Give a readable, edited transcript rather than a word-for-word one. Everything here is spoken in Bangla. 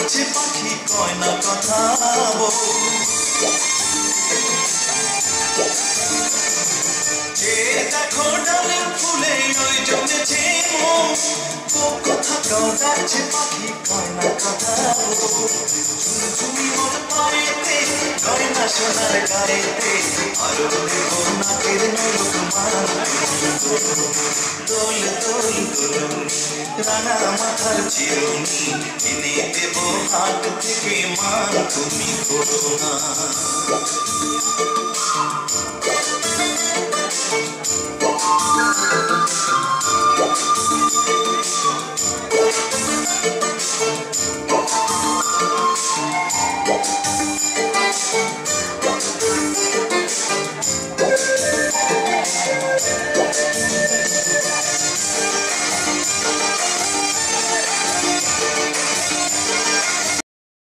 ডাকছে পাখি কয় না কথা যে দেখো ডালে ফুলে ওই জমেছে মন কথা কাও ডাকছে পাখি কয় না কথা ঝুমঝুমি মোর পায়েতে গয়না সোনার গায়েতে আরো দেব নাকের নলক মান দোল দোল দোলনি রানা মাথার চিরুনি এনে দেব হাত থেকে মান তুমি করো না